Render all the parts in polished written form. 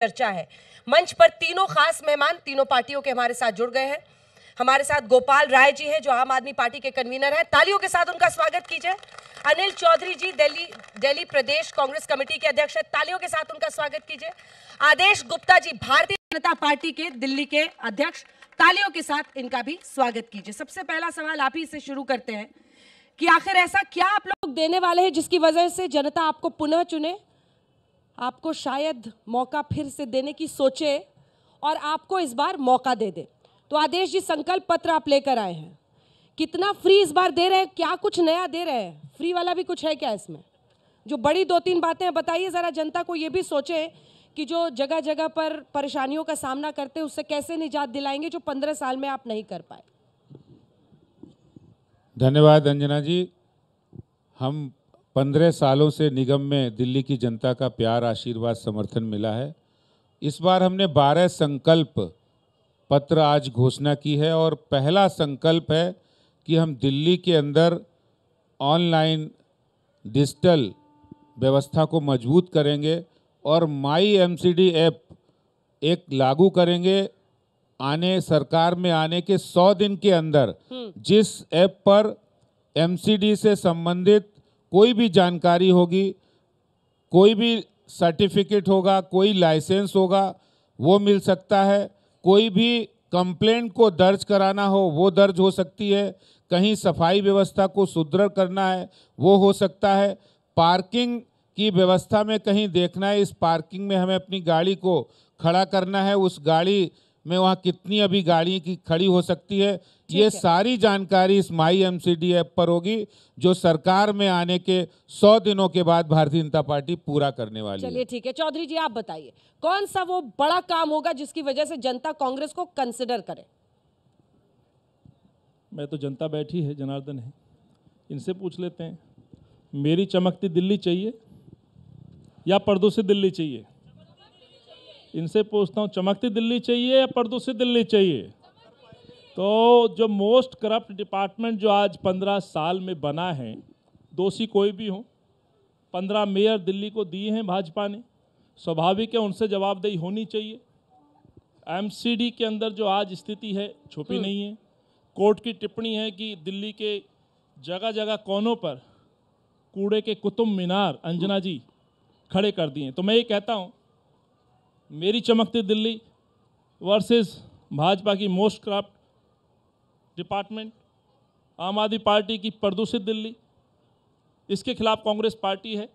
चर्चा है। मंच पर तीनों खास मेहमान तीनों पार्टियों के हमारे साथ जुड़ गए हैं। हमारे साथ गोपाल राय जी हैं जो आम आदमी पार्टी के कन्वीनर हैं, तालियों के साथ उनका स्वागत कीजिए। अनिल चौधरी जी दिल्ली प्रदेश कांग्रेस कमेटी के अध्यक्ष हैं, तालियों के साथ उनका स्वागत कीजिए। आदेश गुप्ता जी भारतीय जनता पार्टी के दिल्ली के अध्यक्ष, तालियों के साथ इनका भी स्वागत कीजिए। सबसे पहला सवाल आप ही से शुरू करते हैं कि आखिर ऐसा क्या आप लोग देने वाले हैं जिसकी वजह से जनता आपको पुनः चुने, आपको शायद मौका फिर से देने की सोचे और आपको इस बार मौका दे दे। तो आदेश जी, संकल्प पत्र आप लेकर आए हैं, कितना फ्री इस बार दे रहे हैं, क्या कुछ नया दे रहे हैं? फ्री वाला भी कुछ है क्या इसमें? जो बड़ी 2-3 बातें बताइए जरा, जनता को ये भी सोचे कि जो जगह जगह पर परेशानियों का सामना करते हैं उससे कैसे निजात दिलाएंगे जो 15 साल में आप नहीं कर पाए। धन्यवाद अंजना जी। हम 15 सालों से निगम में दिल्ली की जनता का प्यार, आशीर्वाद, समर्थन मिला है। इस बार हमने 12 संकल्प पत्र आज घोषणा की है और पहला संकल्प है कि हम दिल्ली के अंदर ऑनलाइन डिजिटल व्यवस्था को मजबूत करेंगे और माई एमसीडी ऐप एक लागू करेंगे। सरकार में आने के 100 दिन के अंदर जिस ऐप पर एमसीडी से संबंधित कोई भी जानकारी होगी, कोई भी सर्टिफिकेट होगा, कोई लाइसेंस होगा, वो मिल सकता है। कोई भी कंप्लेंट को दर्ज कराना हो वो दर्ज हो सकती है। कहीं सफाई व्यवस्था को सुदृढ़ करना है वो हो सकता है। पार्किंग की व्यवस्था में कहीं देखना है, इस पार्किंग में हमें अपनी गाड़ी को खड़ा करना है, उस गाड़ी में वहाँ कितनी अभी गाड़ी की खड़ी हो सकती है, ये सारी जानकारी इस माई एमसीडी ऐप पर होगी जो सरकार में आने के 100 दिनों के बाद भारतीय जनता पार्टी पूरा करने वाली है। चलिए ठीक है, चौधरी जी आप बताइए कौन सा वो बड़ा काम होगा जिसकी वजह से जनता कांग्रेस को कंसिडर करे? मैं तो जनता बैठी है, जनार्दन है, इनसे पूछ लेते हैं। मेरी चमकती दिल्ली चाहिए या प्रदूषित दिल्ली चाहिए? इनसे पूछता हूँ, चमकती दिल्ली चाहिए या प्रदूषित दिल्ली चाहिए? तो जो मोस्ट करप्ट डिपार्टमेंट जो आज 15 साल में बना है, दोषी कोई भी हो, 15 मेयर दिल्ली को दिए हैं भाजपा ने, स्वाभाविक है उनसे जवाबदेही होनी चाहिए। एमसीडी के अंदर जो आज स्थिति है छुपी नहीं है। कोर्ट की टिप्पणी है कि दिल्ली के जगह जगह कोनों पर कूड़े के कुतुब मीनार अंजना जी खड़े कर दिए। तो मैं ये कहता हूँ, मेरी चमकती दिल्ली वर्सेस भाजपा की मोस्ट करप्ट डिपार्टमेंट, आम आदमी पार्टी की प्रदूषित दिल्ली, इसके खिलाफ कांग्रेस पार्टी है।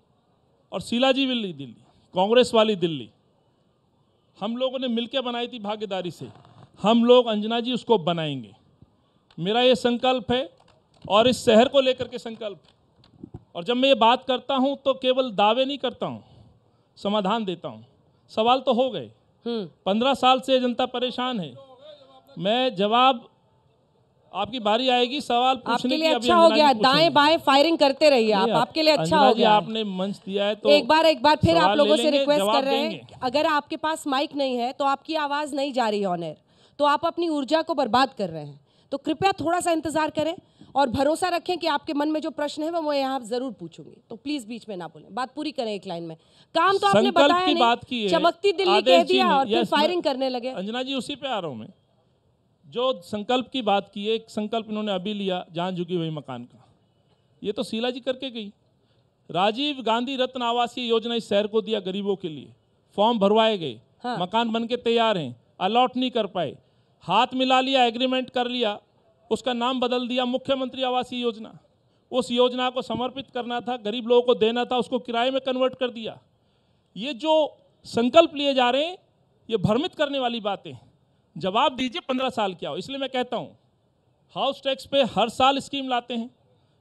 और शीलाजी वाली दिल्ली, कांग्रेस वाली दिल्ली हम लोगों ने मिलकर बनाई थी भागीदारी से, हम लोग अंजना जी उसको बनाएंगे। मेरा ये संकल्प है और इस शहर को लेकर के संकल्प है। और जब मैं ये बात करता हूं तो केवल दावे नहीं करता हूं, समाधान देता हूं। सवाल तो हो गए, 15 साल से जनता परेशान है। मैं जवाब, आपकी बारी आएगी सवाल पूछने की। अच्छा हो गया, दाएं बाएं फायरिंग करते रहिए आप, आपके लिए अच्छा हो गया। आपने मंच दिया है तो एक बार फिर आप लोगों से रिक्वेस्ट कर रहे हैं, अगर आपके पास माइक नहीं है तो आपकी आवाज नहीं जा रही ऑन एयर, तो आप अपनी ऊर्जा को बर्बाद कर रहे हैं। तो कृपया थोड़ा सा इंतजार करें और भरोसा रखें कि आपके मन में जो प्रश्न है वो मैं यहाँ जरूर पूछूंगी। तो प्लीज बीच में ना बोलें, बात पूरी करें एक लाइन में। काम तो आपने बताया नहीं, चमकती दिल्ली कह दिया और फिर फायरिंग करने लगे। अंजना जी उसी पे आ रहा हूं मैं। जो संकल्प की बात की है, एक संकल्प इन्होंने अभी लिया, जान झुकी हुई मकान का, ये तो शीला जी करके गई। राजीव गांधी रत्न आवासीय योजना इस शहर को दिया गरीबों के लिए, फॉर्म भरवाए गए, मकान बन के तैयार हैं, अलॉट नहीं कर पाए, हाथ मिला लिया, एग्रीमेंट कर लिया, उसका नाम बदल दिया मुख्यमंत्री आवासीय योजना। उस योजना को समर्पित करना था, गरीब लोगों को देना था, उसको किराए में कन्वर्ट कर दिया। ये जो संकल्प लिए जा रहे हैं ये भ्रमित करने वाली बातें। जवाब दीजिए 15 साल क्या हो। इसलिए मैं कहता हूँ, हाउस टैक्स पे हर साल स्कीम लाते हैं,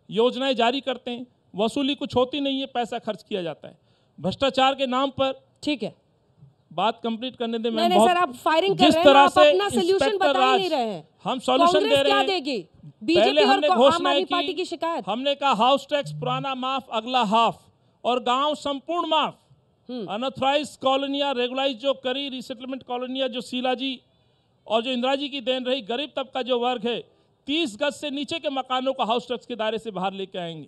योजनाएं जारी करते हैं, वसूली कुछ होती नहीं है, पैसा खर्च किया जाता है भ्रष्टाचार के नाम पर। ठीक है, बात कंप्लीट करने दे। नहीं सर, आप फायरिंग कर रहे हैं, आप अपना सॉल्यूशन बता नहीं रहे हैं। हम सॉल्यूशन दे रहे हैं। क्या देगी बीजेपी और आम आदमी पार्टी की शिकायत? हमने कहा हाउस टैक्स पुराना माफ, अगला हाफ, और गांव संपूर्ण माफ। अनऑथराइज कॉलोनियां रेगुलाइज जो करी, रिसेटलमेंट कॉलोनियां जो शीला जी और जो इंदिरा जी की देन रही, गरीब तबका जो वर्ग है 30 गज से नीचे के मकानों को हाउस टैक्स के दायरे से बाहर लेके आएंगे।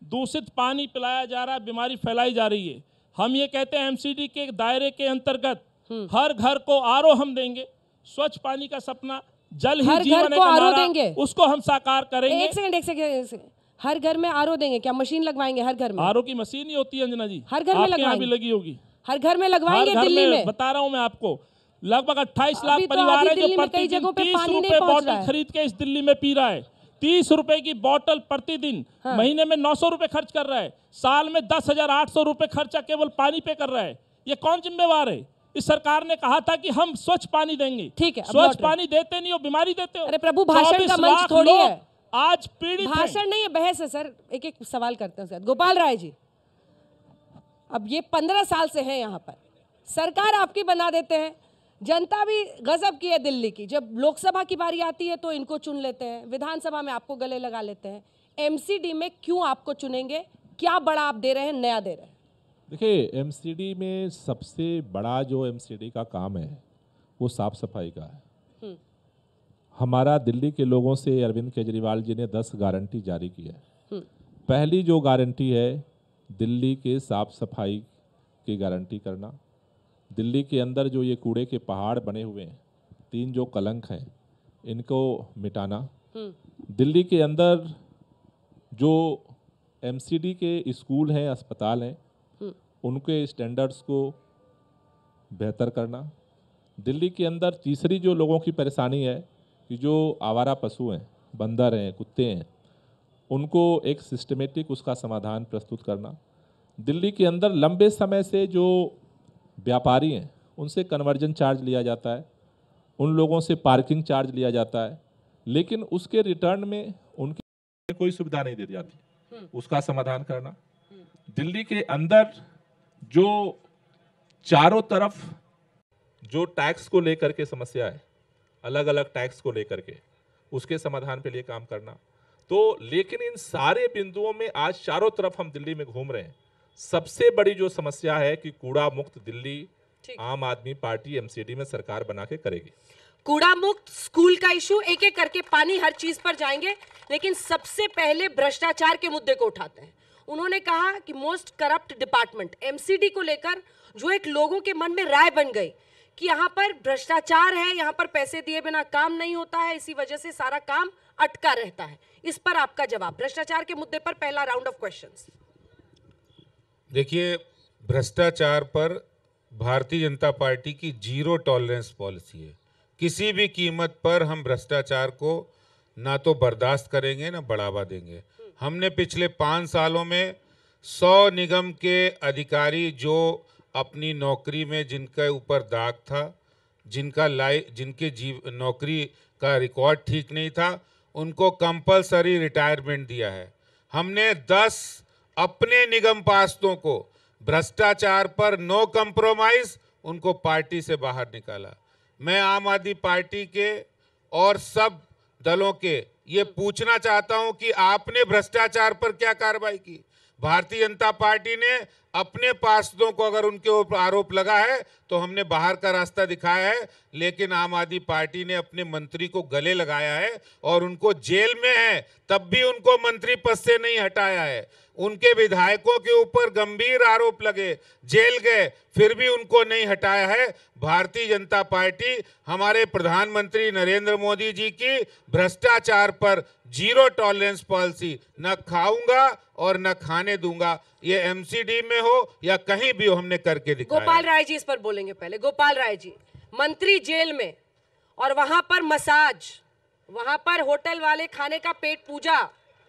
दूषित पानी पिलाया जा रहा है, बीमारी फैलाई जा रही है। हम ये कहते हैं एमसीडी के दायरे के अंतर्गत हर घर को आरओ हम देंगे। स्वच्छ पानी का सपना, जल ही हर जीवन घर है को का आरओ नारा, देंगे? उसको हम साकार करेंगे। एक सेकंड, हर घर में आरओ देंगे? क्या मशीन लगवाएंगे हर घर में? आरओ की मशीन ही होती है अंजना जी, हर घर में आपके यहाँ भी लगवाएंगे? लगी होगी। हर घर में लगवाएंगे? हर घर दिल्ली में बता रहा हूं मैं आपको, लगभग 28 लाख अभी तो परिवार आधी है जो दिल्ली में कई प्रतिदिन जगहों पे 30 पानी नहीं रुपए पहुंच रहा बॉटल है। खरीद के इस दिल्ली में पी रहा है। 30 रुपए की बॉटल प्रतिदिन, महीने में 900 रुपए खर्च कर रहा है, साल में 10,800 रुपए खर्चा केवल पानी पे कर रहा है। ये कौन जिम्मेवार है? इस सरकार ने कहा था कि हम स्वच्छ पानी देंगे, ठीक है, अब स्वच्छ लौट रहे। पानी देते नहीं हो, बीमारी देते हो। अरे प्रभु, भाषण 24 का मंच लाख थोड़ी लोग है। आज पीड़ित हैं। भाषण नहीं है, बहस है सर। एक एक सवाल करते हैं सर। गोपाल राय जी, अब ये 15 साल से है यहाँ पर, सरकार आपकी बना देते हैं, जनता भी गजब की है दिल्ली की। जब लोकसभा की बारी आती है तो इनको चुन लेते हैं, विधानसभा में आपको गले लगा लेते हैं। एमसीडी में क्यों आपको चुनेंगे? क्या बड़ा आप दे रहे हैं, नया दे रहे हैं? देखिए, एमसीडी में सबसे बड़ा जो एमसीडी का काम है वो साफ सफाई का है। हमारा दिल्ली के लोगों से अरविंद केजरीवाल जी ने 10 गारंटी जारी की है। पहली जो गारंटी है, दिल्ली के साफ सफाई की गारंटी करना। दिल्ली के अंदर जो ये कूड़े के पहाड़ बने हुए हैं, 3 जो कलंक हैं, इनको मिटाना। दिल्ली के अंदर जो एमसीडी के स्कूल हैं, अस्पताल हैं, उनके स्टैंडर्ड्स को बेहतर करना। दिल्ली के अंदर तीसरी जो लोगों की परेशानी है कि जो आवारा पशु हैं, बंदर हैं, कुत्ते हैं, उनको एक सिस्टमेटिक उसका समाधान प्रस्तुत करना। दिल्ली के अंदर लंबे समय से जो व्यापारी हैं उनसे कन्वर्जन चार्ज लिया जाता है, उन लोगों से पार्किंग चार्ज लिया जाता है, लेकिन उसके रिटर्न में उनकी कोई सुविधा नहीं दी जाती, उसका समाधान करना। दिल्ली के अंदर जो चारों तरफ जो टैक्स को लेकर के समस्या है, अलग अलग टैक्स को लेकर के, उसके समाधान के लिए काम करना। तो लेकिन इन सारे बिंदुओं में आज चारों तरफ हम दिल्ली में घूम रहे हैं। सबसे बड़ी जो समस्या है कि कूड़ा मुक्त दिल्ली आम आदमी पार्टी एमसीडी में सरकार बना के करेगी। कूड़ा मुक्त, स्कूल का इशू, एक एक करके पानी, हर चीज पर जाएंगे, लेकिन सबसे पहले भ्रष्टाचार के मुद्दे को उठाते हैं। उन्होंने कहा कि मोस्ट करप्ट डिपार्टमेंट एमसीडी को लेकर जो एक लोगों के मन में राय बन गई कि यहाँ पर भ्रष्टाचार है, यहाँ पर पैसे दिए बिना काम नहीं होता है, इसी वजह से सारा काम अटका रहता है। इस पर आपका जवाब, भ्रष्टाचार के मुद्दे पर पहला राउंड ऑफ क्वेश्चंस। देखिए, भ्रष्टाचार पर भारतीय जनता पार्टी की 0 टॉलरेंस पॉलिसी है। किसी भी कीमत पर हम भ्रष्टाचार को ना तो बर्दाश्त करेंगे ना बढ़ावा देंगे। हमने पिछले 5 सालों में 100 निगम के अधिकारी जो अपनी नौकरी में जिनके ऊपर दाग था, जिनके नौकरी का रिकॉर्ड ठीक नहीं था, उनको कंपलसरी रिटायरमेंट दिया है। हमने 10 अपने निगम पार्षदों को भ्रष्टाचार पर नो कंप्रोमाइज उनको पार्टी से बाहर निकाला। मैं आम आदमी पार्टी के और सब दलों के ये पूछना चाहता हूं कि आपने भ्रष्टाचार पर क्या कार्रवाई की? भारतीय जनता पार्टी ने अपने पार्षदों को अगर उनके ऊपर आरोप लगा है तो हमने बाहर का रास्ता दिखाया है, लेकिन आम आदमी पार्टी ने अपने मंत्री को गले लगाया है और उनको जेल में है तब भी उनको मंत्री पद से नहीं हटाया है। उनके विधायकों के ऊपर गंभीर आरोप लगे, जेल गए, फिर भी उनको नहीं हटाया है। भारतीय जनता पार्टी हमारे प्रधानमंत्री नरेंद्र मोदी जी की भ्रष्टाचार पर 0 टॉलरेंस पॉलिसी, न खाऊंगा और न खाने दूंगा, ये एमसीडी में हो या कहीं भी हो, हमने करके दिखाया। गोपाल राय जी इस पर बोलेंगे पहले। गोपाल राय जी, मंत्री जेल में और वहां पर मसाज, वहां पर होटल वाले खाने का पेट पूजा,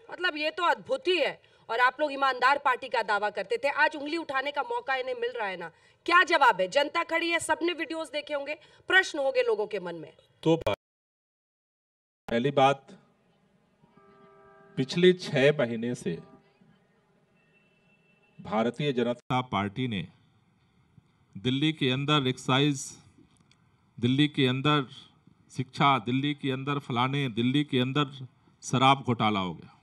मतलब ये तो अद्भुत ही है। और आप लोग ईमानदार पार्टी का दावा करते थे, आज उंगली उठाने का मौका इन्हें मिल रहा है ना। क्या जवाब है? जनता खड़ी है, सबने वीडियोस देखे होंगे, प्रश्न होंगे लोगों के मन में। तो पहली बात, पिछले 6 महीने से भारतीय जनता पार्टी ने दिल्ली के अंदर एक्साइज, दिल्ली के अंदर शिक्षा, दिल्ली के अंदर फलाने, दिल्ली के अंदर शराब घोटाला हो गया।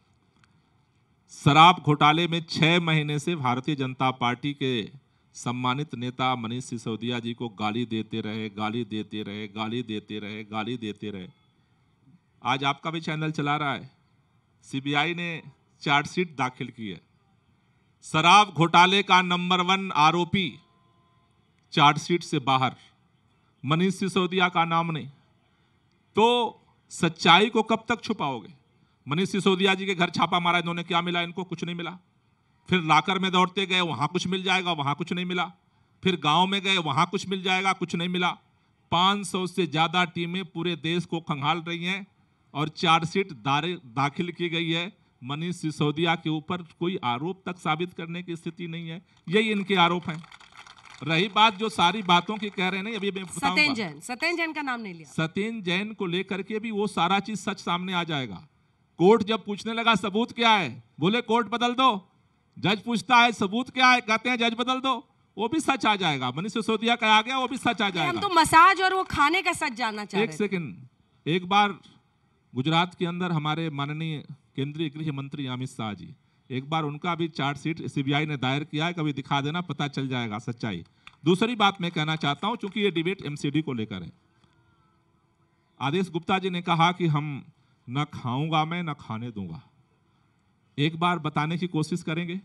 शराब घोटाले में 6 महीने से भारतीय जनता पार्टी के सम्मानित नेता मनीष सिसोदिया जी को गाली देते रहे, गाली देते रहे, गाली देते रहे, गाली देते रहे। आज आपका भी चैनल चला रहा है, सीबीआई ने चार्जशीट दाखिल की है। शराब घोटाले का नंबर 1 आरोपी चार्जशीट से बाहर, मनीष सिसोदिया का नाम नहीं, तो सच्चाई को कब तक छुपाओगे? मनीष सिसोदिया जी के घर छापा मारा, इन्होंने क्या मिला? इनको कुछ नहीं मिला। फिर लाकर में दौड़ते गए, वहां कुछ मिल जाएगा, वहां कुछ नहीं मिला। फिर गांव में गए, वहां कुछ मिल जाएगा, कुछ नहीं मिला। 500 से ज्यादा टीमें पूरे देश को खंगाल रही हैं और चार्जशीट दाखिल की गई है। मनीष सिसोदिया के ऊपर कोई आरोप तक साबित करने की स्थिति नहीं है। यही इनके आरोप हैं। रही बात जो सारी बातों की कह रहे हैं, नहीं अभी मैं सत्येंद्र जैन का नाम नहीं लिया। सत्येंद्र जैन को लेकर के भी वो सारा चीज सच सामने आ जाएगा। कोर्ट जब पूछने लगा सबूत क्या है, बोले कोर्ट बदल दो। जज पूछता है सबूत क्या है, कहते हैं जज बदल दो, वो भी सच आ जाएगा। मनीष सिसोदिया का आ गया, वो भी सच आ जाएगा। हम तो मसाज और वो खाने का सच जानना चाह रहे हैं। एक सेकंड, एक बार गुजरात के अंदर हमारे माननीय केंद्रीय गृह मंत्री अमित शाह जी, एक बार उनका भी चार्जशीट सीबीआई ने दायर किया है, कभी दिखा देना, पता चल जाएगा सच्चाई। दूसरी बात मैं कहना चाहता हूं, चूंकि ये डिबेट एमसीडी को लेकर है। आदेश गुप्ता जी ने कहा कि हम न खाऊंगा मैं, न खाने दूंगा। एक बार बताने की कोशिश करेंगे।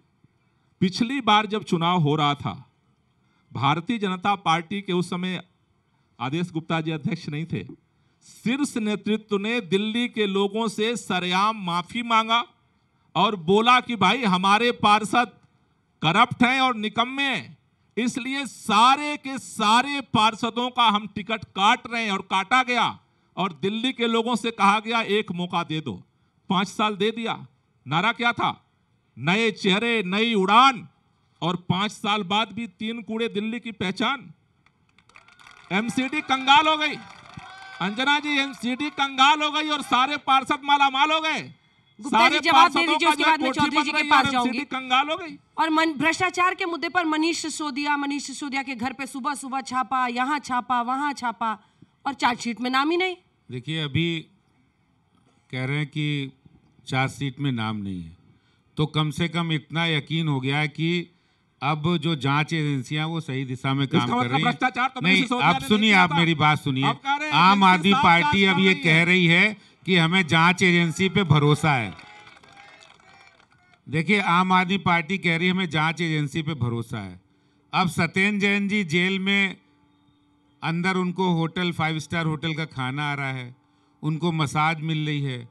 पिछली बार जब चुनाव हो रहा था, भारतीय जनता पार्टी के उस समय आदेश गुप्ता जी अध्यक्ष नहीं थे, शीर्ष नेतृत्व ने दिल्ली के लोगों से सरेआम माफी मांगा और बोला कि भाई हमारे पार्षद करप्ट हैं और निकम्मे हैं, इसलिए सारे के सारे पार्षदों का हम टिकट काट रहे हैं। और काटा गया और दिल्ली के लोगों से कहा गया एक मौका दे दो। 5 साल दे दिया। नारा क्या था? नए चेहरे, नई उड़ान। और 5 साल बाद भी 3 कूड़े दिल्ली की पहचान। एमसीडी कंगाल हो गई। अंजना जी, एमसीडी कंगाल हो गई और सारे पार्षद मालामाल हो गए। गुप्ता जी जवाब दे दीजिए, उसके बाद मैं चौधरी जी के पास जाऊंगी। कंगाल हो गई। और भ्रष्टाचार के मुद्दे पर मनीष सिसोदिया के घर पे सुबह सुबह छापा, यहाँ छापा, वहां छापा, और चार्जशीट में नाम ही नहीं। देखिए, अभी कह रहे हैं कि चार्जशीट में नाम नहीं है, तो कम से कम इतना यकीन हो गया है कि अब जो जांच एजेंसियां वो सही दिशा में काम कर रही हैं। नहीं, अब सुनिए, आप मेरी बात सुनिए। आम आदमी पार्टी अब ये कह रही है कि हमें जांच एजेंसी पे भरोसा है। देखिए, आम आदमी पार्टी कह रही है हमें जांच एजेंसी पे भरोसा है। अब सत्येंद्र जैन जी जेल में अंदर, उनको होटल 5 स्टार होटल का खाना आ रहा है, उनको मसाज मिल रही है,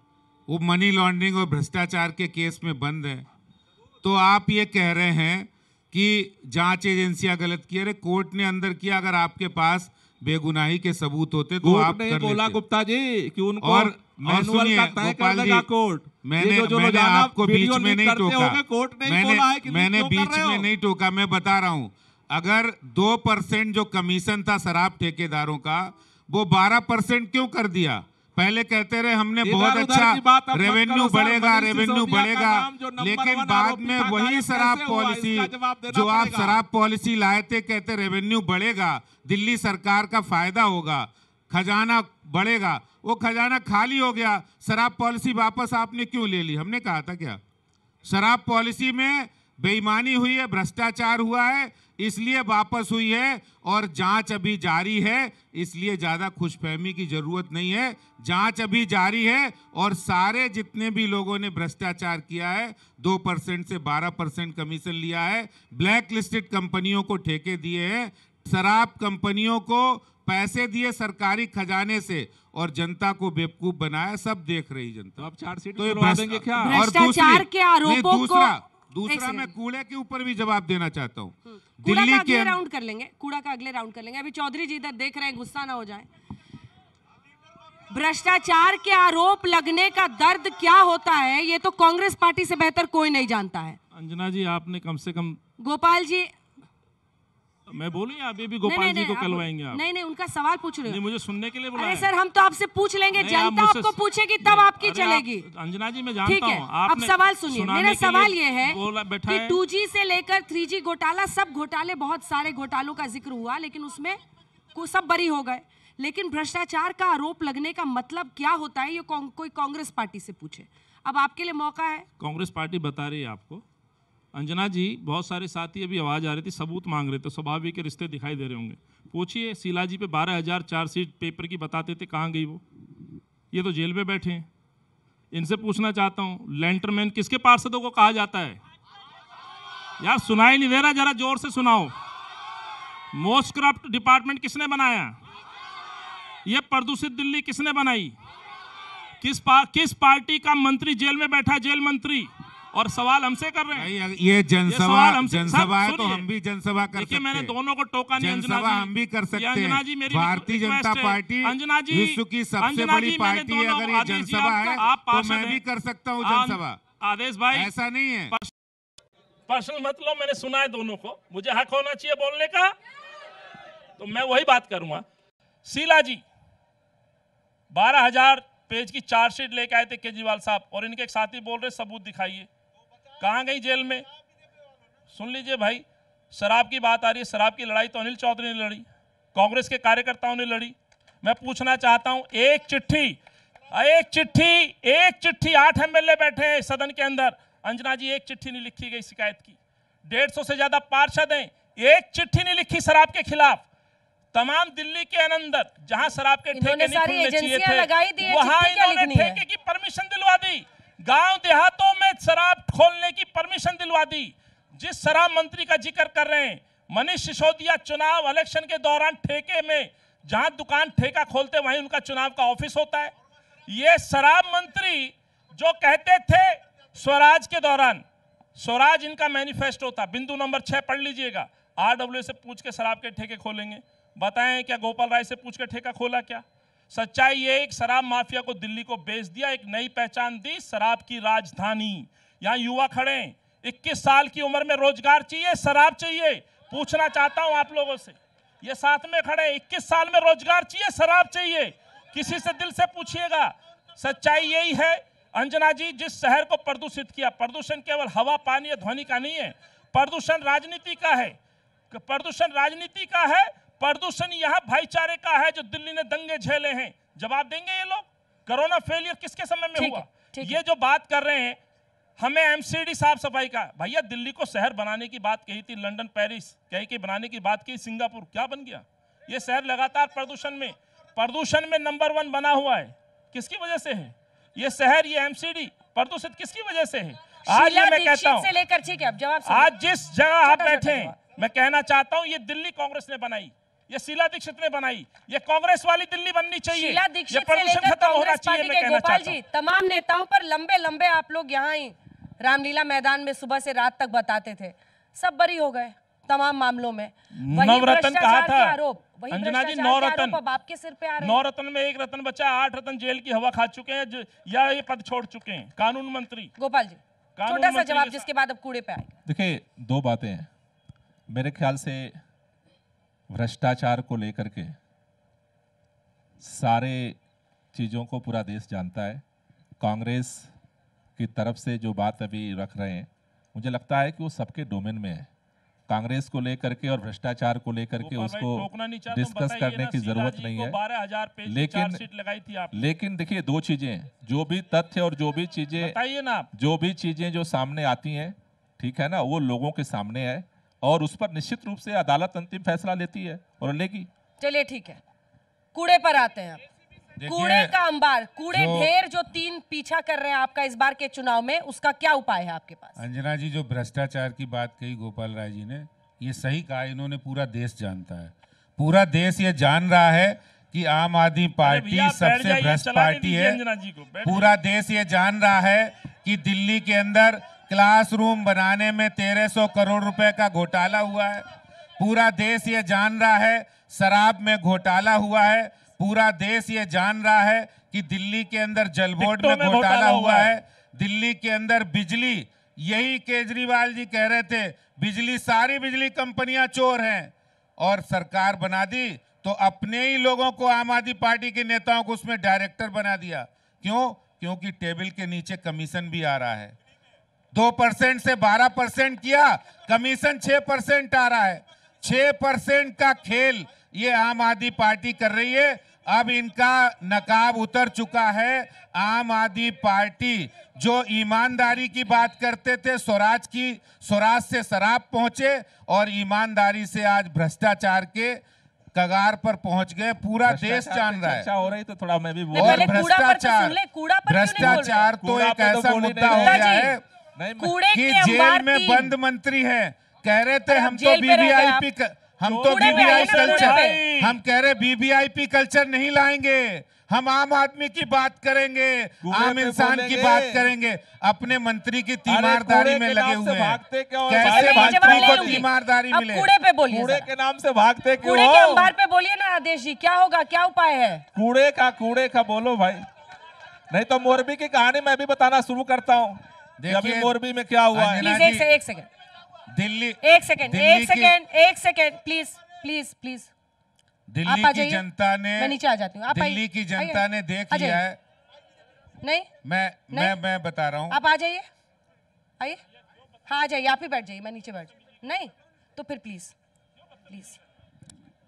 वो मनी लॉन्ड्रिंग और भ्रष्टाचार के केस में बंद है। तो आप ये कह रहे हैं कि जांच एजेंसियां गलत की। अरे कोर्ट ने अंदर किया, अगर आपके पास बेगुनाही के सबूत होते तो आप कर बोला लेते। गुप्ता जी कि उनको और मैनुअल का तय कर देगा कोर्ट। मैंने आपको बीच में नहीं टोका, कोर्ट ने बोला है कि मैंने बीच में नहीं टोका। मैं बता रहा हूं, अगर 2% जो कमीशन था शराब ठेकेदारों का, वो 12% क्यों कर दिया? पहले कहते रहे हमने बहुत अच्छा रेवेन्यू बढ़ेगा, रेवेन्यू बढ़ेगा, लेकिन बाद में वही शराब पॉलिसी जो आप शराब पॉलिसी लाए थे, कहते रेवेन्यू बढ़ेगा, दिल्ली सरकार का फायदा होगा, खजाना बढ़ेगा, वो खजाना खाली हो गया। शराब पॉलिसी वापस आपने क्यों ले ली? हमने कहा था क्या? शराब पॉलिसी में बेईमानी हुई है, भ्रष्टाचार हुआ है, इसलिए वापस हुई है और जांच अभी जारी है, इसलिए ज्यादा खुशफहमी की जरूरत नहीं है। जांच अभी जारी है और सारे जितने भी लोगों ने भ्रष्टाचार किया है, 2% से 12% कमीशन लिया है, ब्लैक लिस्टेड कंपनियों को ठेके दिए हैं, शराब कंपनियों को पैसे दिए सरकारी खजाने से और जनता को बेवकूफ बनाया, सब देख रही जनता। अब चार्जशीट तो ये देंगे क्या? भ्रष्टाचार के आरोपों को दूसरा मैं कूड़े के ऊपर भी जवाब देना चाहता हूँ। कूड़ा का अगले राउंड कर लेंगे, कूड़ा का अगले राउंड कर लेंगे। अभी चौधरी जी इधर देख रहे हैं, गुस्सा ना हो जाए। भ्रष्टाचार के आरोप लगने का दर्द क्या होता है, ये तो कांग्रेस पार्टी से बेहतर कोई नहीं जानता है। अंजना जी, आपने कम से कम गोपाल जी, मैं बोलूं या अभी भी गोपाल जी को कहलवाएंगे आप? नहीं, उनका सवाल पूछ रहे हो। नहीं, मुझे सुनने के लिए बुलाया। अरे सर, हम तो आपसे पूछ लेंगे, जनता आपको पूछेगी तब आपकी चलेगी। अंजना जी, मैं जानता हूं। अब सवाल सुनिए। मेरा सवाल ये है कि 2G से लेकर 3G घोटाला, सब घोटाले, बहुत सारे घोटालों का जिक्र हुआ, लेकिन उसमें सब बरी हो गए। लेकिन भ्रष्टाचार का आरोप लगने का मतलब क्या होता है, ये कोई कांग्रेस पार्टी से पूछे। अब आपके लिए मौका है। कांग्रेस पार्टी बता रही है आपको। अंजना जी, बहुत सारे साथी अभी आवाज आ रही थी, सबूत मांग रहे थे, स्वाभाविक के रिश्ते दिखाई दे रहे होंगे। पूछिए, शीला जी पे 12,000 चार्जशीट पेपर की बताते थे, कहाँ गई वो? ये तो जेल में बैठे हैं। इनसे पूछना चाहता हूँ, लेंटरमैन किसके पार्षदों को कहा जाता है? यार सुनाई नहीं दे रहा, जरा जोर से सुनाओ। मोस्ट करप्ट डिपार्टमेंट किसने बनाया? ये प्रदूषित दिल्ली किसने बनाई? किस पार्टी का मंत्री जेल में बैठा, जेल मंत्री? और सवाल हमसे कर रहे हैं। ये जनसभा है तो हम भी जनसभा कर सकते हैं। मैंने दोनों को टोका नहीं। जनसभा हम भी कर सकते हैं। भारतीय जनता पार्टी विश्व की सबसे बड़ी पार्टी है। अगर ये जनसभा है तो मैं भी कर सकता हूँ जनसभा। आदेश भाई, ऐसा नहीं है। पर्सनल मत लो, मैंने सुना है दोनों को। मुझे हक होना चाहिए बोलने का, तो मैं वही बात करूंगा। शीला जी 12,000 पेज की चार्जशीट लेके आए थे केजरीवाल साहब, और इनके एक साथी बोल रहे सबूत दिखाइए। कहां गई जेल में? सुन लीजिए भाई, शराब की बात आ रही है। शराब की लड़ाई तो अनिल चौधरी ने लड़ी, कांग्रेस के कार्यकर्ताओं ने लड़ी। मैं पूछना चाहता हूं, एक चिट्ठी 8 एमएलए बैठे हैं सदन के अंदर। अंजना जी, एक चिट्ठी नहीं लिखी गई शिकायत की। 150 से ज्यादा पार्षद हैं, एक चिट्ठी नहीं लिखी शराब के खिलाफ। तमाम दिल्ली के अंदर जहां शराब के ठेके नहीं खुलने चाहिए थे, वहां इन्होंने ठेके की परमिशन दिलवा दी। गांव देहातों में शराब खोलने की परमिशन दिलवा दी। जिस शराब मंत्री का जिक्र कर रहे हैं, मनीष सिसोदिया, चुनाव इलेक्शन के दौरान ठेके में जहां दुकान ठेका खोलते वहीं उनका चुनाव का ऑफिस होता है। ये शराब मंत्री जो कहते थे स्वराज के दौरान, स्वराज इनका मैनिफेस्टो था, बिंदु नंबर 6 पढ़ लीजिएगा। RW से पूछ के शराब के ठेके खोलेंगे। बताएं क्या गोपाल राय से पूछ के ठेका खोला? क्या सच्चाई ये? एक शराब माफिया को दिल्ली को बेच दिया, एक नई पहचान दी, शराब की राजधानी। यहाँ युवा खड़े हैं, 21 साल की उम्र में रोजगार चाहिए, शराब चाहिए। पूछना चाहता हूं आप लोगों से, ये साथ में खड़े, 21 साल में रोजगार चाहिए, शराब चाहिए। किसी से दिल से पूछिएगा, सच्चाई यही है। अंजना जी, जिस शहर को प्रदूषित किया, प्रदूषण केवल हवा, पानी या ध्वनि का नहीं है, प्रदूषण राजनीति का है। प्रदूषण राजनीति का है। प्रदूषण यहाँ भाईचारे का है। जो दिल्ली ने दंगे झेले हैं, जवाब देंगे ये लोग। कोरोना फेलियर किसके समय में हुआ? ये जो बात कर रहे हैं, हमें एमसीडी साफ सफाई का, भैया दिल्ली को शहर बनाने की बात कही थी, लंदन, पेरिस कह के बनाने की बात कही, सिंगापुर क्या बन गया? ये शहर लगातार प्रदूषण में नंबर 1 बना हुआ है। किसकी वजह से है ये शहर? ये एमसीडी प्रदूषित किसकी वजह से है? आज मैं कहता हूं, आज जिस जगह आप बैठे हैं, मैं कहना चाहता हूं, ये दिल्ली कांग्रेस ने बनाई, ये शीला दीक्षित ने बनाई। ये कांग्रेस वाली दिल्ली बननी चाहिए। ये प्रदूषण खत्म होना चाहिए। मैं कहना चाहता हूं, तमाम नेताओं पर लंबे आप लोग यहाँ ही रामलीला मैदान में सुबह से रात तक बताते थे, सब बरी हो गए तमाम मामलों में। नवरत्न कहा था अंजना जी, 9 रत्न आपके सिर पे आ रहे हैं। 9 रत्न में 1 रत्न बचा, 8 रत्न जेल की हवा खा चुके हैं या ये पद छोड़ चुके हैं। कानून मंत्री गोपाल जी, छोटा सा जवाब, जिसके बाद अब कूड़े पे आएगा। देखिए, 2 बातें हैं मेरे ख्याल से। भ्रष्टाचार को लेकर के सारे चीज़ों को पूरा देश जानता है। कांग्रेस की तरफ से जो बात अभी रख रहे हैं, मुझे लगता है कि वो सबके डोमेन में है। कांग्रेस को लेकर के और भ्रष्टाचार को लेकर के उसको डिस्कस करने की जरूरत नहीं है। 12,000 पेज की चार्जशीट लगाई थी आपने। लेकिन देखिए, 2 चीजें हैं, जो भी तथ्य और जो भी चीजें बताइए ना आप, जो भी चीजें जो सामने आती हैं, ठीक है ना, वो लोगों के सामने है और उस पर निश्चित रूप से अदालत अंतिम फैसला लेती है और लेगी। चलिए ठीक है, कूड़े पर आते हैं। कूड़े का अंबार, कूड़े ढेर जो 3 पीछा कर रहे हैं आपका इस बार के चुनाव में, उसका क्या उपाय है आपके पास? अंजना जी, जो भ्रष्टाचार की बात कही गोपाल राय जी ने, ये सही कहा। इन्होंने पूरा देश जानता है, पूरा देश ये जान रहा है कि आम आदमी पार्टी सबसे भ्रष्ट पार्टी है। पूरा देश ये जान रहा है कि दिल्ली के अंदर क्लासरूम बनाने में 1300 करोड़ रुपए का घोटाला हुआ है। पूरा देश ये जान रहा है शराब में घोटाला हुआ है। पूरा देश ये जान रहा है कि दिल्ली के अंदर जल बोर्ड में घोटाला हुआ है। दिल्ली के अंदर बिजली, यही केजरीवाल जी कह रहे थे, बिजली, सारी बिजली कंपनियां चोर हैं, और सरकार बना दी तो अपने ही लोगों को, आम आदमी पार्टी के नेताओं को उसमें डायरेक्टर बना दिया। क्यों? क्योंकि टेबल के नीचे कमीशन भी आ रहा है। 2% से 12% किया, कमीशन 6% आ रहा है। 6% का खेल ये आम आदमी पार्टी कर रही है। अब इनका नकाब उतर चुका है। आम आदमी पार्टी जो ईमानदारी की बात करते थे, स्वराज से शराब पहुंचे और ईमानदारी से आज भ्रष्टाचार के कगार पर पहुंच गए। पूरा देश जान रहा है। चर्चा हो रही तो थोड़ा मैं भी बोल। और भ्रष्टाचार तो एक ऐसा मुद्दा हो गया है कि जेल में बंद मंत्री हैं, कह रहे थे हम तो हम तो कूड़े पे बीबीआई आइए ना, कूड़े कल्चर, पे। हम कह रहे वीवीआईपी कल्चर नहीं लाएंगे, हम आम आदमी की बात करेंगे, आम इंसान की बात करेंगे। अपने मंत्री की तीमारदारी में लगे हुए हैं, भागते क्यों हो? कैसे मैं ये जवाब मंत्री ले को लूंगी। तीमारदारी अब मिले? कूड़े पे बोलिए कूड़े जरा। के नाम से भागते क्यों कूड़े के हो? अंबार पे बोलिए ना आदेश जी, क्या होगा, क्या उपाय है? कूड़े का बोलो भाई, नहीं तो मोरबी की कहानी मैं भी बताना शुरू करता हूँ। देखिए, अभी मोरबी में क्या हुआ है। प्लीज एक सेकंड, दिल्ली एक second, please please please. Delhi आ की जाइए। जनता ने, मैं नीचे आ जाती हूँ, आप आइए। दिल्ली की जनता आइए। ने देख आ लिया जाइए। है। नहीं मैं बता रहा हूँ। आप आ जाइए, आइए। हाँ आ जाइए, आप ही बैठ जाइए, मैं नीचे बैठ जाऊँ। नहीं तो फिर प्लीज प्लीज।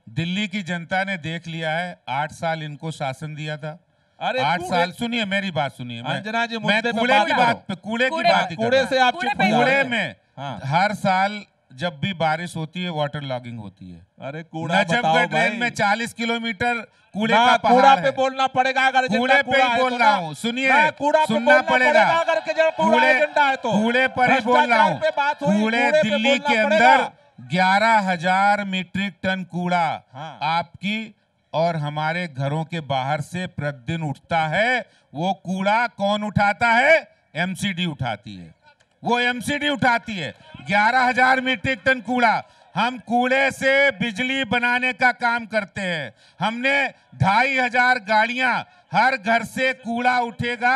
दिल्ली की जनता ने देख लिया है, 8 साल इनको शासन दिया था। अरे 8 कूड़े- साल, सुनिए मेरी बात सुनिए। अंजना जी, मैं मुद्दे पे कूड़े बात की करो। बात पे, कूड़े की कूड़े- बात ही कर कूड़े रहा से हूं। आप कूड़े चुप पे हो कूड़े जाओ। में हाँ। हर साल जब भी बारिश होती है वाटर लॉगिंग होती है। अरे कूड़ा बताओ नजफगढ़ भाई। रेल में 40 किलोमीटर कूड़े ना, का कूड़ा पहाड़ पे है। बोलना पड़ेगा अगर एजेंडा कूड़े पे कूड़ा ही है बोल तो रहा ना। हूँ, सुनिए, ना, कूड़ा पे सुनना बोलना पड़ेगा। अगर के जब कूड़ा एजेंडा है तो कूड़े पर ही बोल रहा हूँ। भ्रष्टाचार पे बात हुई, कूड़े कूड़े पे दिल्ली बोलना के पड़ेगा। अंदर 11,000 मीट्रिक टन कूड़ा हाँ। आपकी और हमारे घरों के बाहर से प्रतिदिन उठता है। वो कूड़ा कौन उठाता है? एमसीडी उठाती है, वो एमसीडी उठाती है। 11,000 मीट्रिक टन कूड़ा। हम कूड़े से बिजली बनाने का काम करते हैं। हमने 2,500 गाड़ियां, हर घर से कूड़ा उठेगा।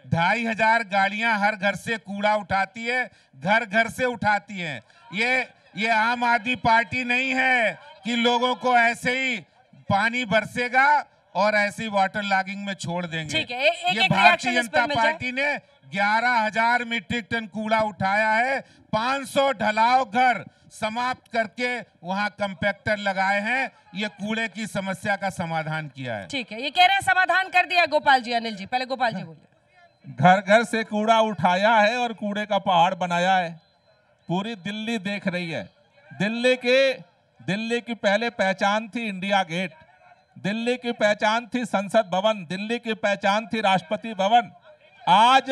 2,500 गाड़ियां हर घर से कूड़ा उठाती है, घर घर से उठाती है। ये आम आदमी पार्टी नहीं है कि लोगों को ऐसे ही पानी बरसेगा और ऐसे ही वाटर लॉगिंग में छोड़ देंगे। ठीक है, एक ये भारतीय जनता पार्टी ने 11,000 मीट्रिक टन कूड़ा उठाया है। 500 ढलाव घर समाप्त करके वहां कंपैक्टर लगाए हैं। ये कूड़े की समस्या का समाधान किया है। ठीक है, ये कह रहे हैं समाधान कर दिया गोपाल जी। अनिल जी, पहले गोपाल जी बोलिए। घर घर से कूड़ा उठाया है और कूड़े का पहाड़ बनाया है। पूरी दिल्ली देख रही है। दिल्ली की पहले पहचान थी इंडिया गेट, दिल्ली की पहचान थी संसद भवन, दिल्ली की पहचान थी राष्ट्रपति भवन। आज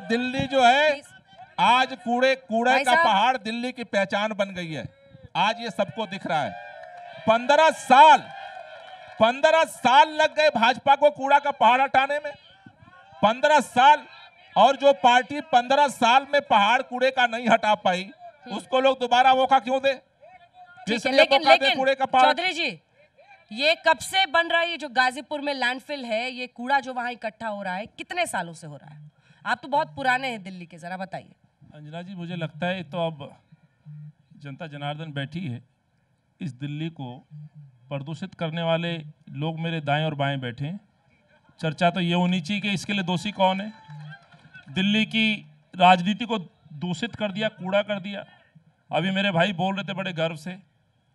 दिल्ली जो है, आज कूड़े भाई का साहब। पहाड़ दिल्ली की पहचान बन गई है। आज ये सबको दिख रहा है। 15 साल लग गए भाजपा को कूड़ा का पहाड़ हटाने में। 15 साल। और जो पार्टी 15 साल में पहाड़ कूड़े का नहीं हटा पाई, उसको लोग दोबारा मौका क्यों दे? ठीक है, इसलिए मौका दे कूड़े का पहाड़। चौधरी जी, ये कब से बन रहा है? ये जो गाजीपुर में लैंडफिल है, ये कूड़ा जो वहां इकट्ठा हो रहा है, कितने सालों से हो रहा है? आप तो बहुत पुराने हैं दिल्ली के, जरा बताइए। अंजना जी, मुझे लगता है तो अब जनता जनार्दन बैठी है। इस दिल्ली को प्रदूषित करने वाले लोग मेरे दाएं और बाएं बैठे हैं। चर्चा तो ये होनी चाहिए कि इसके लिए दोषी कौन है। दिल्ली की राजनीति को दूषित कर दिया, कूड़ा कर दिया। अभी मेरे भाई बोल रहे थे बड़े गर्व से,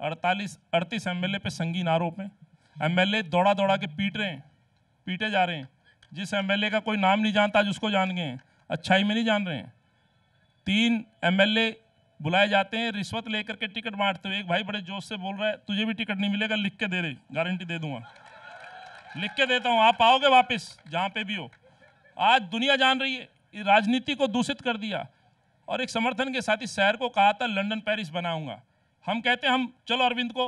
38 एमएलए पे संगीन आरोप है। एमएलए दौड़ा दौड़ा के पीटे जा रहे हैं। जिस एमएलए का कोई नाम नहीं जानता आज उसको जान गए हैं, अच्छाई में नहीं जान रहे हैं। 3 एमएलए बुलाए जाते हैं, रिश्वत लेकर के टिकट बांटते हुए। एक भाई बड़े जोश से बोल रहा है तुझे भी टिकट नहीं मिलेगा, लिख के दे रहे, गारंटी दे दूंगा, लिख के देता हूँ, आप आओगे वापस जहाँ पे भी हो। आज दुनिया जान रही है, ये राजनीति को दूषित कर दिया। और एक समर्थन के साथ इस शहर को कहा था लंदन पेरिस बनाऊंगा। हम कहते हैं हम चलो अरविंद को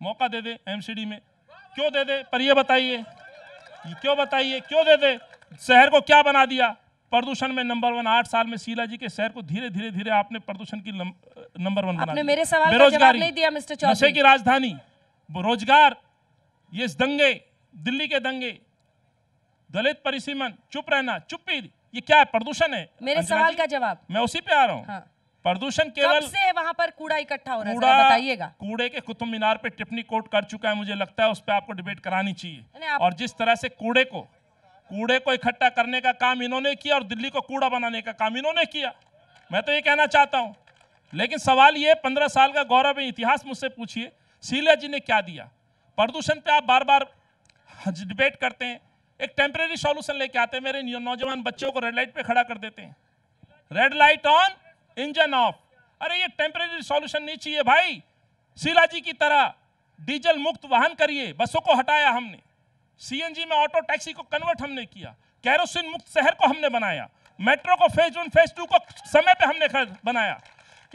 मौका दे दे एमसीडी में, क्यों दे दे? पर ये बताइए क्यों दे दे? शहर को क्या बना दिया? प्रदूषण में नंबर 1। 8 साल में शीला जी के शहर को धीरे धीरे आपने प्रदूषण की नंबर 1 बना आपने दिया। मेरे सवाल का जवाब नहीं दिया मिस्टर चौधरी। नशे की राजधानी, रोजगार, ये दंगे, दिल्ली के दंगे, दलित परिसीमन, चुप रहना, चुप्पी, ये क्या है? प्रदूषण है। मेरे अंजना सवाल जी, का जवाब। मैं उसी पे आ रहा हूँ। हाँ। प्रदूषण कब केवल से वहां पर कूड़ा इकट्ठा हो रहा है, जरा बताइएगा। कूड़े के कुतुब मीनार पे टिप्पणी कोट कर चुका है, मुझे लगता है उस पर आपको डिबेट करानी नहीं, चाहिए। आप- और जिस तरह से कूड़े को इकट्ठा करने का काम इन्होंने किया और दिल्ली को कूड़ा बनाने का काम इन्होंने किया, मैं तो ये कहना चाहता हूं। लेकिन सवाल ये, 15 साल का गौरव है, इतिहास मुझसे पूछिए शीला जी ने क्या दिया? प्रदूषण पे आप बार बार डिबेट करते हैं, एक टेम्परेरी सॉल्यूशन लेके आते हैं, मेरे नौजवान बच्चों को रेड लाइट पे खड़ा कर देते हैं, red light on engine of. अरे ये टेम्परेरी सॉल्यूशन नहीं चाहिए भाई। शीला जी की तरह डीजल मुक्त वाहन करिए, बसों को हटाया हमने, सीएनजी में ऑटो टैक्सी को कन्वर्ट हमने किया, केरोसिन मुक्त शहर को हमने बनाया, मेट्रो को फेज 1 फेज 2 को समय पे हमने बनाया।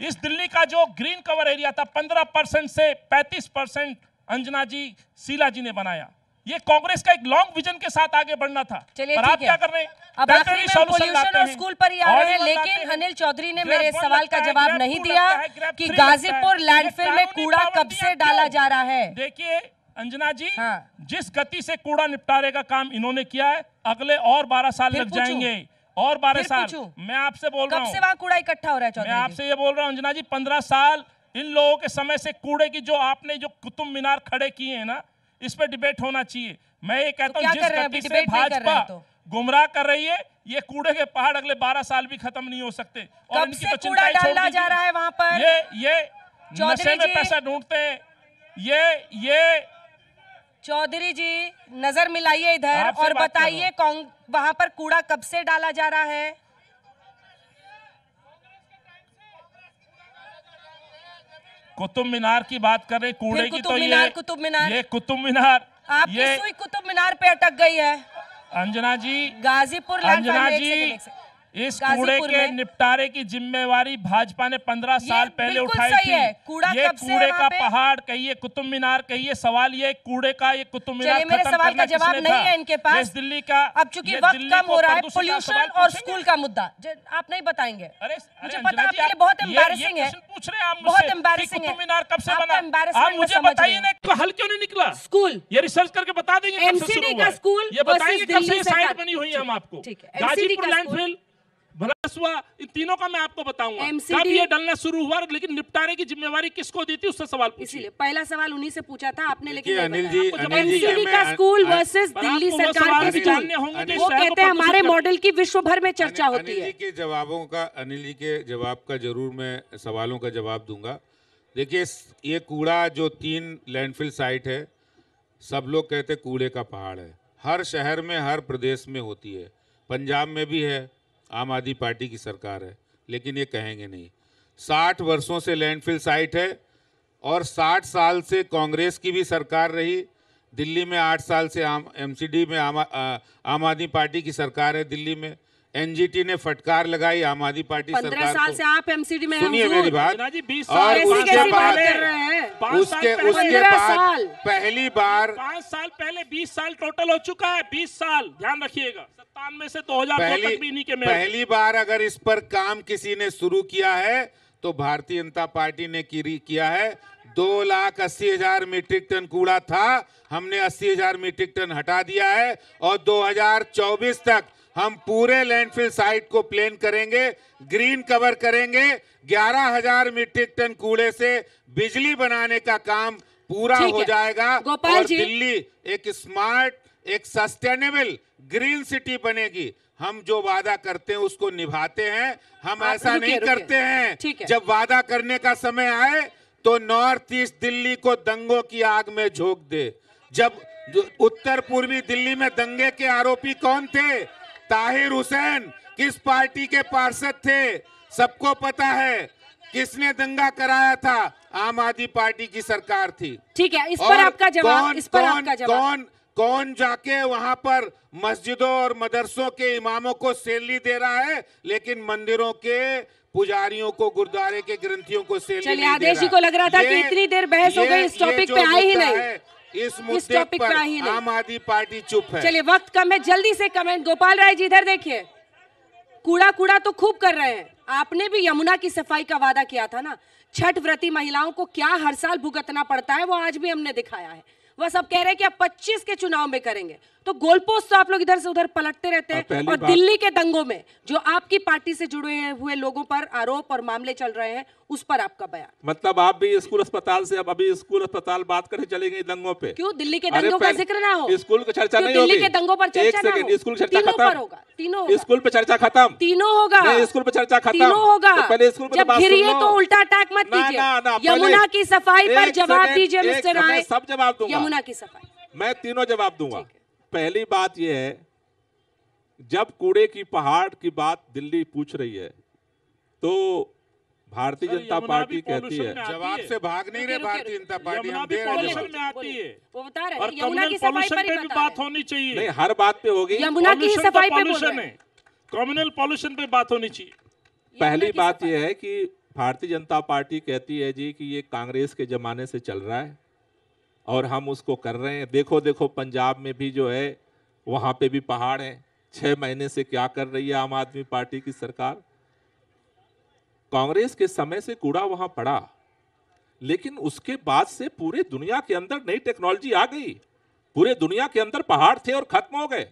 इस दिल्ली का जो ग्रीन कवर एरिया था 15% से 35% अंजना जी, शीला जी ने बनाया। ये कांग्रेस का एक लॉन्ग विजन के साथ आगे बढ़ना था। चलिए पर आप ठीक क्या है, कर रहे हैं? अब आखिरी में पोल्यूशन और स्कूल पर ही आ रहे हैं, लेकिन अनिल चौधरी ने मेरे सवाल का जवाब नहीं दिया कि गाजीपुर लैंडफिल में कूड़ा कब से डाला जा रहा है। देखिए अंजना जी, हाँ। जिस गति से कूड़ा निपटारे का काम इन्होंने किया है, अगले और 12 साल लग जाएंगे, और 12 साल। मैं आपसे बोल रहा हूँ, कब से वहाँ कूड़ा इकट्ठा हो रहा है चौधरी? मैं आपसे ये बोल रहा हूँ अंजना जी, 15 साल इन लोगों के समय से कूड़े की जो आपने जो कुतुब मीनार खड़े किए हैं ना, इस पे डिबेट होना चाहिए। मैं ये कहता हूँ, जिस गति से भाजपा गुमराह कर रही है, ये कूड़े के पहाड़ अगले 12 साल भी खत्म नहीं हो सकते। और कब से कूड़ा डाला जा रहा है वहाँ पर? ये नशे में पैसा ढूंढते हैं। ये चौधरी जी नजर मिलाइए इधर और बताइए वहां पर कूड़ा कब से डाला जा रहा है? कुतुब मीनार की बात कर रहे, कूड़े की तो ये कुतुब मीनार, ये कुतुब मीनार, आपकी सुई कुतुब मीनार पे अटक गई है अंजना जी। गाजीपुर अंजना जी, इस कूड़े के निपटारे की जिम्मेवारी भाजपा ने 15 साल पहले उठाई थी। ये कूड़े का पहाड़ कहिए, कुतुब मीनार कहिए, सवाल ये कूड़े का ये कुतुब मीनार मेरे सवाल का जवाब नहीं है इनके पास। दिल्ली का अब चूंकि वक्त कम हो रहा है, पोल्यूशन और स्कूल का मुद्दा आप नहीं बताएंगे। अरे मुझे पता है आपके लिए बहुत एम्बैरेसिंग है, पूछ रहे हैं आप बहुत एम्बैरेसिंग है। कुतुब मीनार कब से बना? आप मुझे बताइए ना, हल क्यों नहीं निकला? स्कूल ये रिसर्च करके बता देंगे। एमसीडी का स्कूल, ये बताइए कब से साइट बनी हुई है हम आपको। गाजीपुर लैंडफिल, भलासुआ, इन तीनों का मैं आपको बताऊंगा कब ये डलना शुरू हुआ, लेकिन निपटारे की जिम्मेवारी किसको दी थी उससे सवाल पूछिए। इसीलिए पहला सवाल उन्हीं से पूछा था आपने, लेकिन अनिल जी एमसीडी का स्कूल वर्सेस दिल्ली सरकार के स्कूल, वो कहते हैं हमारे मॉडल की विश्व भर में चर्चा होती है। अनिल जी के जवाब का जरूर मैं सवालों का जवाब दूंगा। देखिए, ये कूड़ा जो 3 लैंडफिल साइट है, सब लोग कहते कूड़े का पहाड़ है। हर शहर में, हर प्रदेश में होती है। पंजाब में भी है, आम आदमी पार्टी की सरकार है, लेकिन ये कहेंगे नहीं। 60 वर्षों से लैंडफिल साइट है और 60 साल से कांग्रेस की भी सरकार रही। दिल्ली में 8 साल से एमसीडी में आम आदमी पार्टी की सरकार है। दिल्ली में एनजीटी ने फटकार लगाई आम आदमी पार्टी सरकार को। 15 साल से आप एमसीडी में, सुनिए मेरी बात, और उसके बाद पहली बार 5 साल पहले 20 साल टोटल हो चुका है। 20 साल ध्यान रखिएगा, 97 से 2002 तक भी इन्हीं के में। पहली बार अगर इस पर काम किसी ने शुरू किया है तो भारतीय जनता पार्टी ने किया है। 2,80,000 मीट्रिक टन कूड़ा था, हमने 80,000 मीट्रिक टन हटा दिया है और 2024 तक हम पूरे लैंडफिल साइट को प्लेन करेंगे, ग्रीन कवर करेंगे। 11,000 मीट्रिक टन कूड़े से बिजली बनाने का काम पूरा हो जाएगा और दिल्ली एक स्मार्ट, एक सस्टेनेबल ग्रीन सिटी बनेगी। हम जो वादा करते हैं उसको निभाते हैं। हम ऐसा नहीं करते हैं जब वादा करने का समय आए तो नॉर्थ ईस्ट दिल्ली को दंगों की आग में झोंक दे। जब उत्तर पूर्वी दिल्ली में दंगे के आरोपी कौन थे? ताहिर हुसैन किस पार्टी के पार्षद थे? सबको पता है। किसने दंगा कराया था? आम आदमी पार्टी की सरकार थी। ठीक है, इस पर आपका जवाब, इस पर आपका जवाब। कौन जाके वहां पर मस्जिदों और मदरसों के इमामों को सैलरी दे रहा है, लेकिन मंदिरों के पुजारियों को, गुरुद्वारे के ग्रंथियों को सैलरी नहीं दे रहा। आदेश जी को लग रहा था कि इतनी देर बहस हो गई, इस टॉपिक पे आए ही नहीं। इस मुद्दे पर आम आदमी पार्टी चुप है। चलिए, वक्त कम है, जल्दी से कमेंट। गोपाल राय जी इधर देखिए, कूड़ा तो खूब कर रहे हैं। आपने भी यमुना की सफाई का वादा किया था ना। छठ व्रती महिलाओं को क्या हर साल भुगतना पड़ता है, वो आज भी हमने दिखाया है। वह सब कह रहे हैं कि अब 25 के चुनाव में करेंगे, तो गोलपोस्ट तो आप लोग इधर से उधर पलटते रहते हैं। और दिल्ली के दंगों में जो आपकी पार्टी से जुड़े हुए लोगों पर आरोप और मामले चल रहे हैं, उस पर आपका बयान। मतलब आप भी स्कूल अस्पताल से अब अभी स्कूल अस्पताल बात करके चले गए दंगों पे? क्यों दिल्ली के दंगों का जिक्र ना हो? स्कूल की चर्चा नहीं होगी। दिल्ली के दंगों पर चर्चा ना हो? स्कूल चर्चा खत्म होगा, तीनों होगा। स्कूल पे चर्चा खत्म, तीनों होगा। स्कूल पे चर्चा खत्म, तीनों होगा। तो पहले स्कूल पे जब घिरिए तो उल्टा अटैक मत कीजिए। यमुना की सफाई पर जवाब दीजिए मिस्टर राय। सब जवाब दूंगा। यमुना की सफाई मैं तीनों जवाब दूंगा। पहली बात यह है, जब कूड़े की पहाड़ की बात दिल्ली पूछ रही है तो भारतीय जनता पार्टी कहती है, जवाब से भाग नहीं रहे भारतीय जनता पार्टी। हम दे में आती है, वो बता रहे और हैं यमुना की सफाई पर भी बात होनी चाहिए। नहीं, हर बात पे होगी। यमुना की सफाई पे बोल रहे हैं। कम्युनल पॉल्यूशन पे बात होनी चाहिए। पहली बात यह है कि भारतीय जनता पार्टी कहती है जी कि ये कांग्रेस के ज़माने से चल रहा है और हम उसको कर रहे हैं। देखो देखो पंजाब में भी जो है वहाँ पे भी पहाड़ हैं। 6 महीने से क्या कर रही है आम आदमी पार्टी की सरकार? कांग्रेस के समय से कूड़ा वहाँ पड़ा, लेकिन उसके बाद से पूरे दुनिया के अंदर नई टेक्नोलॉजी आ गई। पूरे दुनिया के अंदर पहाड़ थे और खत्म हो गए।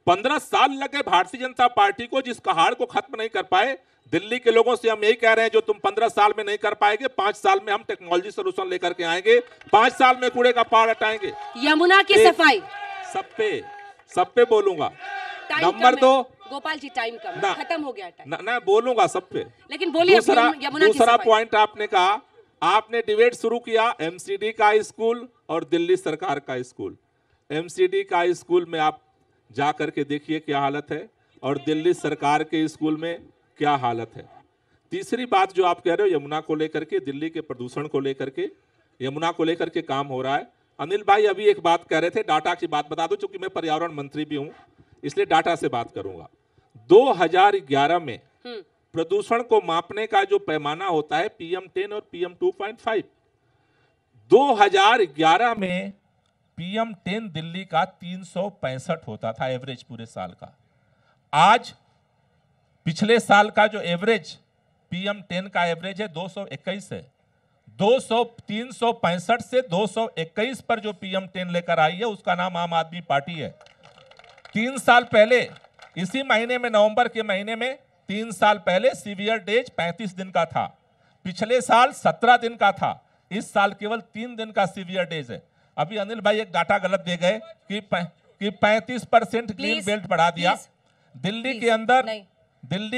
15 साल लगे भारतीय जनता पार्टी को, जिस पहाड़ को खत्म नहीं कर पाए। दिल्ली के लोगों से हम यही कह रहे हैं, जो तुम 15 साल में नहीं कर पाएंगे, 5 साल में हम टेक्नोलॉजी सोल्यूशन लेकर के आएंगे। 5 साल में कूड़े का पहाड़ हटाएंगे। यमुना की सफाई सब पे बोलूंगा। नंबर 2, गोपाल जी टाइम कम है, खत्म हो गया टाइम। ना बोलूंगा सब पे, लेकिन बोलिए दूसरा पॉइंट आपने कहा, आपने डिबेट शुरू किया एमसीडी का स्कूल और दिल्ली सरकार का स्कूल। एमसीडी का स्कूल में आप जा करके देखिए क्या हालत है और दिल्ली सरकार के स्कूल में क्या हालत है। तीसरी बात जो आप कह रहे हो यमुना को लेकर के, दिल्ली के प्रदूषण को लेकर के, यमुना को लेकर के काम हो रहा है। अनिल भाई अभी एक बात कह रहे थे, डाटा की बात बता दो, क्योंकि मैं पर्यावरण मंत्री भी हूं इसलिए डाटा से बात करूंगा। 2011 में प्रदूषण को मापने का जो पैमाना होता है PM10 और PM2.5, 2011 में PM10 दिल्ली का 365 होता था एवरेज पूरे साल का। आज पिछले साल का जो एवरेज PM10 का एवरेज है 221 है। 365 से 221 पर जो PM10 लेकर आई है उसका नाम आम आदमी पार्टी है। 3 साल पहले इसी महीने में, नवंबर के महीने में, 3 साल पहले सीवियर डेज 35 दिन का था। पिछले साल 17 दिन का था। इस साल केवल 3 दिन का सीवियर डेज है। अभी अनिल भाई एक डाटा गलत दे गए कि 35% ग्रीन बेल्ट बढ़ा दिया। दिल्ली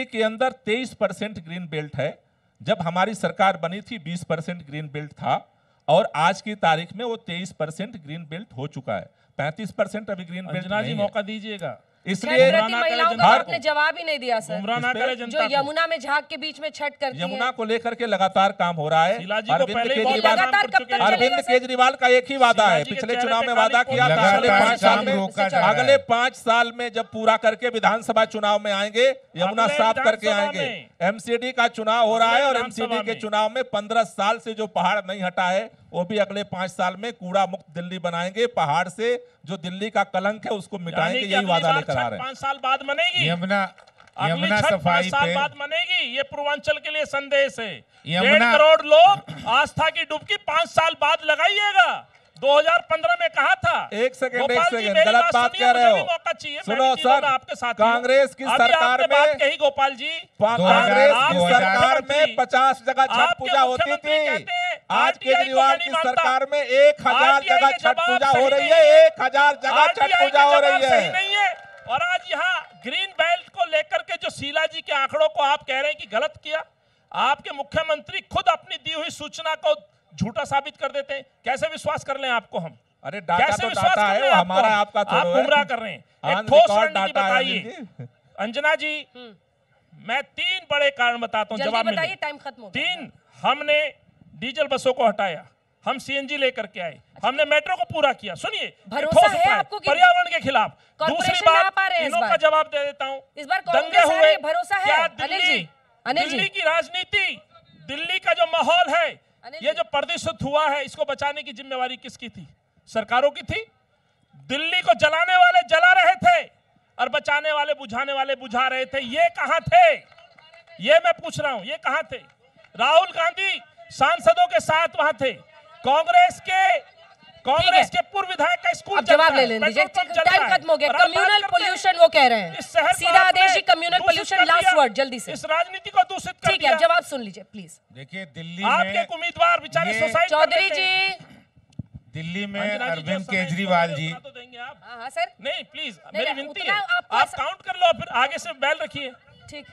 के अंदर 23% ग्रीन बेल्ट है। जब हमारी सरकार बनी थी 20% ग्रीन बेल्ट था और आज की तारीख में वो 23% ग्रीन बेल्ट हो चुका है। 35% अभी ग्रीन बेल्ट नहीं है। मौका दीजिएगा, इसलिए महिलाओं का आपने जवाब ही नहीं दिया सर। जो यमुना में झाग के बीच में छठ करती है, यमुना को लेकर के लगातार काम हो रहा है। अरविंद केजरीवाल का एक ही वादा है, पिछले चुनाव में वादा किया था अगले 5 साल में जब पूरा करके विधानसभा चुनाव में आएंगे, यमुना साफ करके आएंगे। एमसीडी का चुनाव हो रहा है और एमसीडी के चुनाव में 15 साल से जो पहाड़ नहीं हटा है वो भी अगले 5 साल में कूड़ा मुक्त दिल्ली बनाएंगे। पहाड़ से जो दिल्ली का कलंक है उसको मिटाएंगे, यही वादा लेकर आ रहे हैं। 5 साल बाद मनेगी यमुना सफाई 5 साल बाद मनेगी। ये पूर्वांचल के लिए संदेश है। 1.5 करोड़ लोग आस्था की डुबकी 5 साल बाद लगाइएगा। 2015 में कहा था। एक सेकंड गलत बात कह रहे हो। सुनो सर, आपके साथ कांग्रेस की सरकार में बात कही गोपाल जी, कांग्रेस की सरकार में 50 जगह छठ पूजा होती थी। आज केजरीवाल की सरकार में 1000 जगह छठ पूजा हो रही है। 1000 जगह छठ पूजा हो रही है। और आज यहाँ ग्रीन बेल्ट को लेकर के जो शीला जी के आंकड़ों को आप कह रहे हैं कि गलत किया, आपके मुख्यमंत्री खुद अपनी दी हुई सूचना को झूठा साबित कर देते हैं। कैसे विश्वास कर लें आपको हम? अरे डाटा तो डाटा है, हमारा आपका तो आप गुमराह कर रहे हैं। एक ठोस रणनीति बताइए अंजना जी। मैं 3 बड़े कारण बताता हूँ, जवाब बताइए, टाइम खत्म हो गया। 3, हमने डीजल बसों को हटाया, हम सीएनजी लेकर के आए, हमने मेट्रो को पूरा किया। सुनिए, भरोसा है आपको कि पर्यावरण के खिलाफ। दूसरी बात, इन्हों का जवाब दे देता हूँ। इस बार दंगे हुए, भरोसा है क्या दिल्ली की राजनीति, दिल्ली का जो माहौल है, ये जो प्रदूषित हुआ है, इसको बचाने की जिम्मेवारी किसकी थी? सरकारों की थी। दिल्ली को जलाने वाले जला रहे थे और बचाने वाले, बुझाने वाले बुझा रहे थे। ये कहां थे? ये मैं पूछ रहा हूं, ये कहां थे? राहुल गांधी सांसदों के साथ वहां थे। कांग्रेस के पूर्व विधायक का स्कूल जवाब ले लेंगे। टाइम खत्म हो गया। कम्युनल पोल्यूशन वो कह रहे हैं, सीधा आदेश ही कम्युनल पोल्यूशन। लास्ट वर्ड जल्दी से। इस राजनीति को दूषित कर दिया। ठीक है, जवाब सुन लीजिए प्लीज। देखिए दिल्ली आपके उम्मीदवार बेचारे सोसाइटी, चौधरी जी, दिल्ली में अरविंद केजरीवाल जी, तो देंगे आप? हाँ सर, नहीं प्लीज, मेरी विनती है, आप काउंट कर लो, फिर आगे से बैल रखिए। ठीक।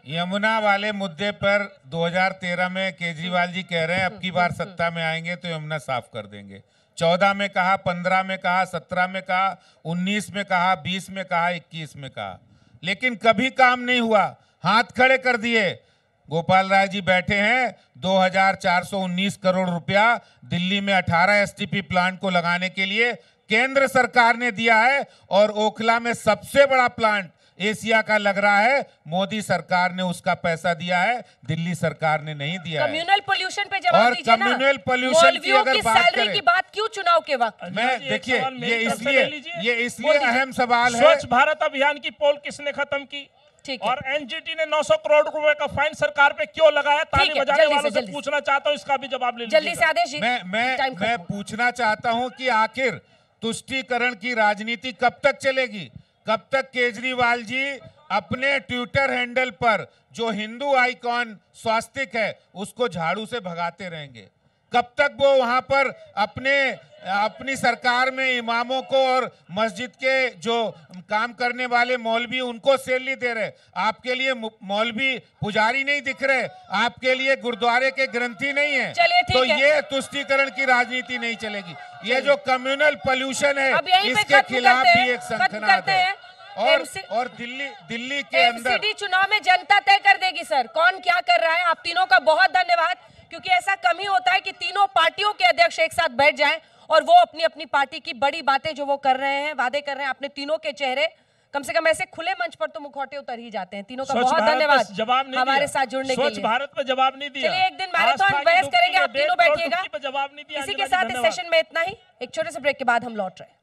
यमुना वाले मुद्दे पर 2013 में केजरीवाल जी कह रहे हैं अब की बार सत्ता में आएंगे तो यमुना साफ कर देंगे। 14 में कहा, 15 में कहा, 17 में कहा, 19 में कहा, 20 में कहा, 21 में कहा, लेकिन कभी काम नहीं हुआ। हाथ खड़े कर दिए। गोपाल राय जी बैठे हैं, 2419 करोड़ रुपया दिल्ली में 18 एसटीपी प्लांट को लगाने के लिए केंद्र सरकार ने दिया है और ओखला में सबसे बड़ा प्लांट एशिया का लग रहा है, मोदी सरकार ने उसका पैसा दिया है, दिल्ली सरकार ने नहीं दिया है। कम्युनल पोल्यूशन पे जवाब और दीजिए ना। कम्युनल पोल्यूशन की मौलवियों अगर की बात सैलरी करें, की बात क्यों चुनाव के वक्त? मैं जी, एक देखिए सवाल मेरी ये तरफ से ले लीजिए। इसलिए अहम सवाल है। स्वच्छ भारत अभियान की पोल किसने खत्म की? ठीक है। और एनजीटी ने 900 करोड़ रुपए का फाइन सरकार पे क्यों लगाया? ताली ठीक है, बजाने जल्दी वालों से, से जल्दी से। पूछना चाहता हूं, इसका भी जवाब ले जल्दी से लीजिएगा। आदेश जी, टाइम मैं खत्म। पूछना चाहता हूं कि आखिर तुष्टीकरण की राजनीति कब तक चलेगी? कब तक केजरीवाल जी अपने ट्विटर हैंडल पर जो हिंदू आइकॉन स्वास्तिक है उसको झाड़ू से भगाते रहेंगे? कब तक वो वहां पर अपनी सरकार में इमामों को और मस्जिद के जो काम करने वाले मौलवी उनको सैलरी दे रहे? आपके लिए मौलवी पुजारी नहीं दिख रहे? आपके लिए गुरुद्वारे के ग्रंथी नहीं है? चलिए, ठीक तो है। ये तुष्टीकरण की राजनीति नहीं चलेगी। ये जो कम्युनल पोल्यूशन है अब यहीं पे इसके खत्म खिलाफ करते भी हैं, एक खत्म संखनाद करते है। हैं। और दिल्ली के अंदर एमसीडी चुनाव में जनता तय कर देगी सर, कौन क्या कर रहा है। आप तीनों का बहुत धन्यवाद, क्योंकि ऐसा कम ही होता है कि तीनों पार्टियों के अध्यक्ष एक साथ बैठ जाएं और वो अपनी अपनी पार्टी की बड़ी बातें जो वो कर रहे हैं, वादे कर रहे हैं, अपने तीनों के चेहरे कम से कम ऐसे खुले मंच पर तो मुखौटे उतर ही जाते हैं। तीनों का स्वच्छ बहुत भारत धन्यवाद पे जवाब नहीं हमारे दिया। साथ जुड़ने के स्वच्छ लिए। भारत पे जवाब नहीं दिया। चलिए, एक दिन मैराथन आस्था की बहस डुबकी करेंगे, में आप तीनों 1.5 करोड़ बैठिएगा। डुबकी पे जवाब नहीं दिया। इसी के अंजना जी, साथ इस धन्यवाद। सेशन में इतना ही। एक छोटे से ब्रेक के बाद हम लौट रहे हैं।